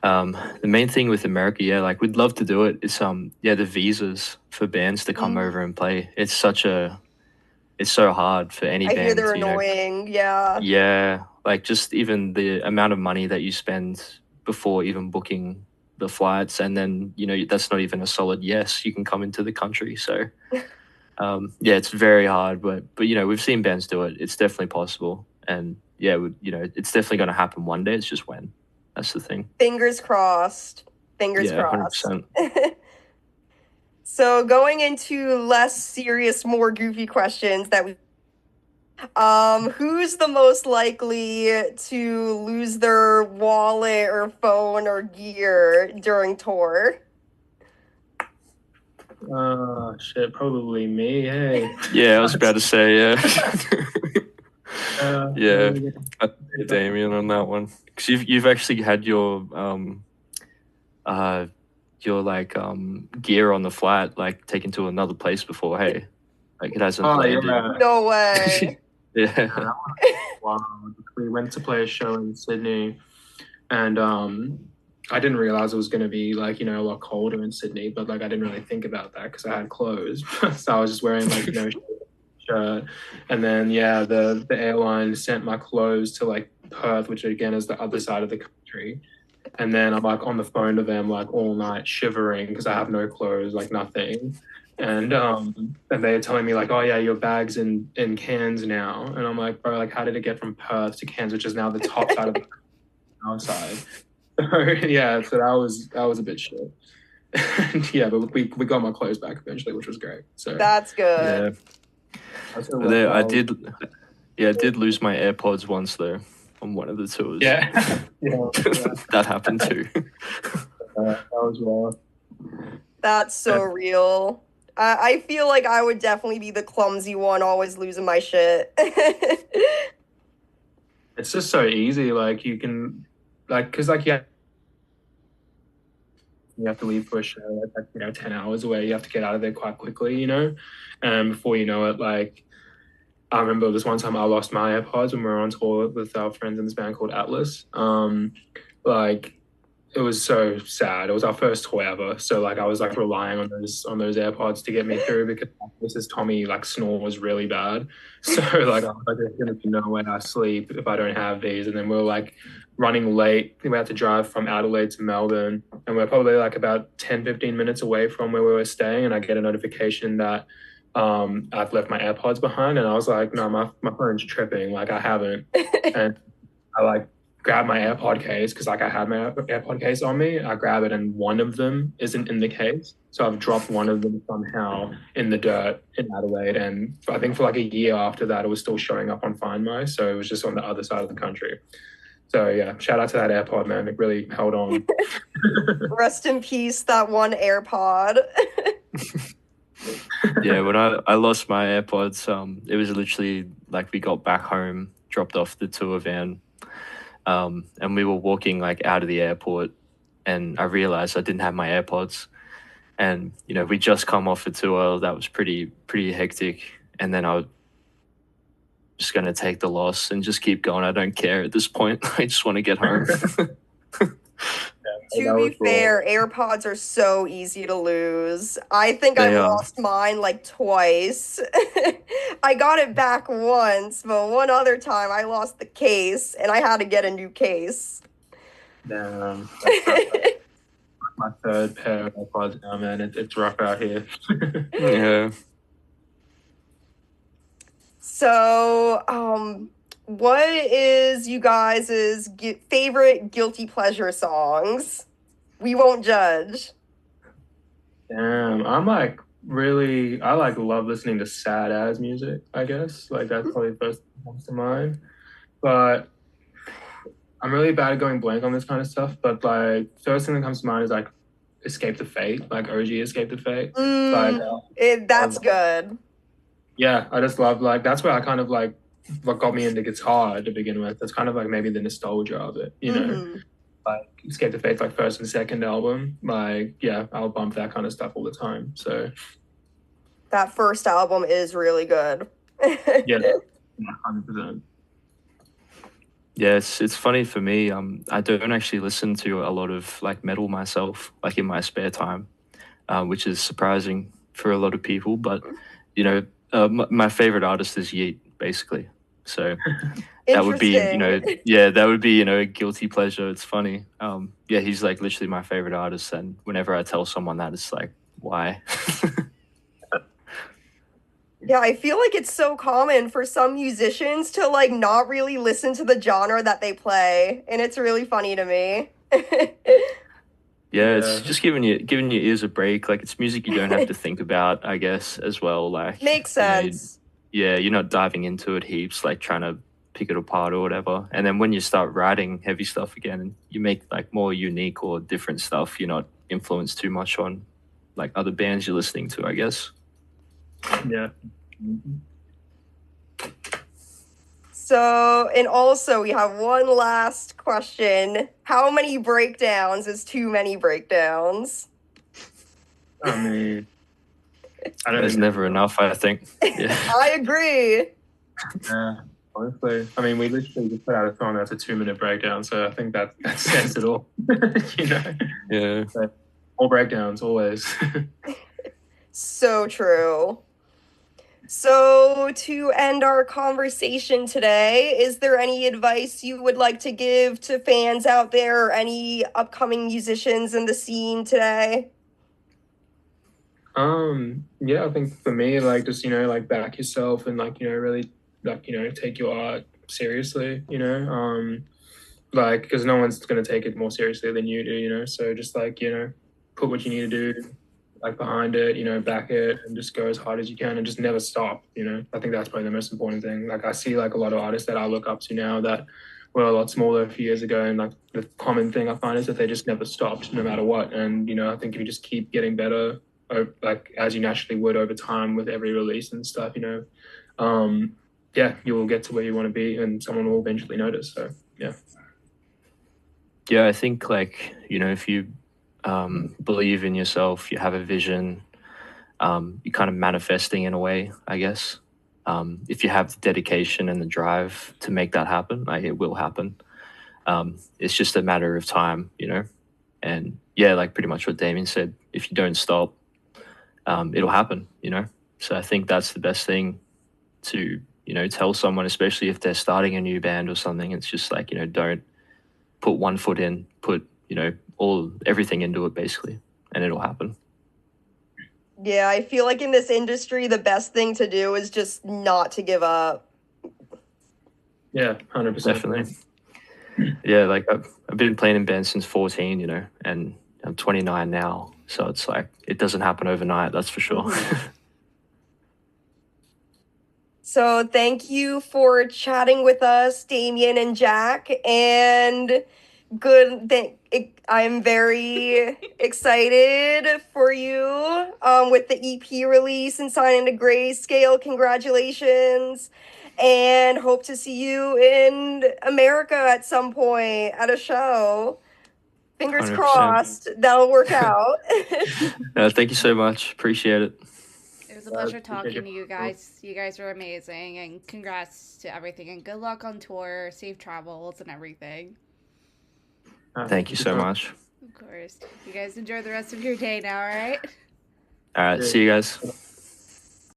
The main thing with America, yeah, like we'd love to do it. It's the visas for bands to come over and play. It's so hard for any I hear band, they're annoying. Yeah. Yeah, like just even the amount of money that you spend before even booking the flights, and then that's not even a solid yes, you can come into the country. So yeah, it's very hard, but we've seen bands do it. It's definitely possible, and yeah, it's definitely going to happen one day. It's just when. That's the thing. Fingers crossed. Fingers Yeah, crossed. 100%. So going into less serious, more goofy questions that we who's the most likely to lose their wallet or phone or gear during tour? shit, probably me. Hey. Yeah, I was about to say yeah. Yeah, Damien on that one, because you've actually had your like gear on the flat like taken to another place before. Hey, like it hasn't landed. Yeah. No way. Wow. We went to play a show in Sydney, and I didn't realize it was going to be like, a lot colder in Sydney, but like I didn't really think about that because I had clothes. So I was just wearing like, shirt. And then, yeah, the airline sent my clothes to like Perth, which again is the other side of the country. And then I'm like on the phone to them like all night shivering because I have no clothes, like nothing. And they're telling me like, oh yeah, your bag's in Cairns now. And I'm like, bro, like how did it get from Perth to Cairns, which is now the top side of the outside? Yeah, so that was a bit shit. Yeah, but we got my clothes back eventually, which was great. So That's Yeah. good. that's a There, I rough- did. Yeah, I did lose my AirPods once though on one of the tours. Yeah, yeah, That happened too. that was rough. That's so real. I feel like I would definitely be the clumsy one, always losing my shit. It's just so easy. Like you can, like, cause like you have to leave for a show that's like 10 hours away. You have to get out of there quite quickly, and before you know it, like I remember this one time I lost my AirPods when we were on tour with our friends in this band called Atlas. Like it was so sad. It was our first tour ever, so like I was like relying on those AirPods to get me through because Atlas's Tommy like snores really bad. So like I was like, there's gonna be no way I sleep if I don't have these. And then we were like running late. We had to drive from Adelaide to Melbourne, and we're probably like about 10-15 minutes away from where we were staying. And I get a notification that I've left my AirPods behind, and I was like, no, my phone's tripping. Like I haven't, and I like grab my AirPod case because like I had my AirPod case on me. I grab it and one of them isn't in the case. So I've dropped one of them somehow in the dirt in Adelaide. And I think for like a year after that, it was still showing up on Find My. So it was just on the other side of the country. So yeah, shout out to that AirPod, man. It really held on. Rest in peace, that one AirPod. Yeah, when I lost my AirPods, it was literally like we got back home, dropped off the tour van, and we were walking like out of the airport, and I realized I didn't have my AirPods, and we just come off a tour that was pretty hectic, and then I was just gonna take the loss and just keep going. I don't care at this point. I just want to get home. To be fair, AirPods are so easy to lose. I think They I are. lost mine like twice. I got it back once, but one other time I lost the case and I had to get a new case. Damn. My third pair of AirPods now, man. It's rough out here. Yeah. So, what is you guys' favorite guilty pleasure songs? We won't judge. Damn, I'm like really, I like love listening to sad ass music, I guess. Like that's probably the first thing that comes to mind. But I'm really bad at going blank on this kind of stuff. But like first thing that comes to mind is like Escape the Fate, like OG Escape the Fate. Like That's good. yeah, I just love like that's where I kind of like what got me into guitar to begin with. That's kind of like maybe the nostalgia of it, Like Escape the Fate's like first and second album. Like yeah, I'll bump that kind of stuff all the time. So That first album is really good. yeah, 100%. Yeah, it's funny for me. I don't actually listen to a lot of like metal myself, like in my spare time, which is surprising for a lot of people. But my favorite artist is Yeet, basically. So that would be, that would be, a guilty pleasure. It's funny. Yeah, he's like literally my favorite artist, and whenever I tell someone that, it's like, why? Yeah, I feel like it's so common for some musicians to like not really listen to the genre that they play, and it's really funny to me. Yeah, it's just giving your ears a break. Like it's music you don't have to think about, I guess, as well. Like Makes sense. you're not diving into it heaps, like trying to pick it apart or whatever. And then when you start writing heavy stuff again, you make like more unique or different stuff. You're not influenced too much on like other bands you're listening to, I guess. Yeah. So, and also we have one last question. How many breakdowns is too many breakdowns? I mean, I don't There's think never enough, I think. Yeah. I agree. Yeah. Honestly, I mean, we literally just put out a song that's a 2-minute breakdown, so I think that says it all. You know, Yeah. so, all breakdowns always. So true. So, to end our conversation today, is there any advice you would like to give to fans out there or any upcoming musicians in the scene today? Yeah, I think for me, like, just, like, back yourself and, like, really, like, take your art seriously, like, because no one's going to take it more seriously than you do, so just, like, put what you need to do, like, behind it, back it, and just go as hard as you can and just never stop, I think that's probably the most important thing. Like, I see, like, a lot of artists that I look up to now that were a lot smaller a few years ago, and, like, the common thing I find is that they just never stopped no matter what. And, I think if you just keep getting better, like, as you naturally would over time with every release and stuff, yeah, you will get to where you want to be, and someone will eventually notice. So, yeah. Yeah, I think, like, if you believe in yourself, you have a vision, you're kind of manifesting in a way, I guess. If you have the dedication and the drive to make that happen, like, it will happen. It's just a matter of time, and yeah, like pretty much what Damien said, if you don't stop, it'll happen, so I think that's the best thing to tell someone, especially if they're starting a new band or something. It's just like, don't put one foot in, put everything into it basically, and it'll happen. Yeah, I feel like in this industry, the best thing to do is just not to give up. Yeah, 100%. Definitely. Yeah, like I've been playing in bands since 14, and I'm 29 now, so it's like it doesn't happen overnight, that's for sure. So thank you for chatting with us, Damien and Jack, and I'm very excited for you with the EP release and signing to Grayscale. Congratulations. And hope to see you in America at some point at a show. Fingers 100%. crossed that'll work out. Thank you so much. Appreciate it. It was a pleasure talking to you guys. You guys are amazing, and congrats to everything, and good luck on tour, safe travels, and everything. Thank you so much. Of course. You guys enjoy the rest of your day now, all right? All right, see you guys.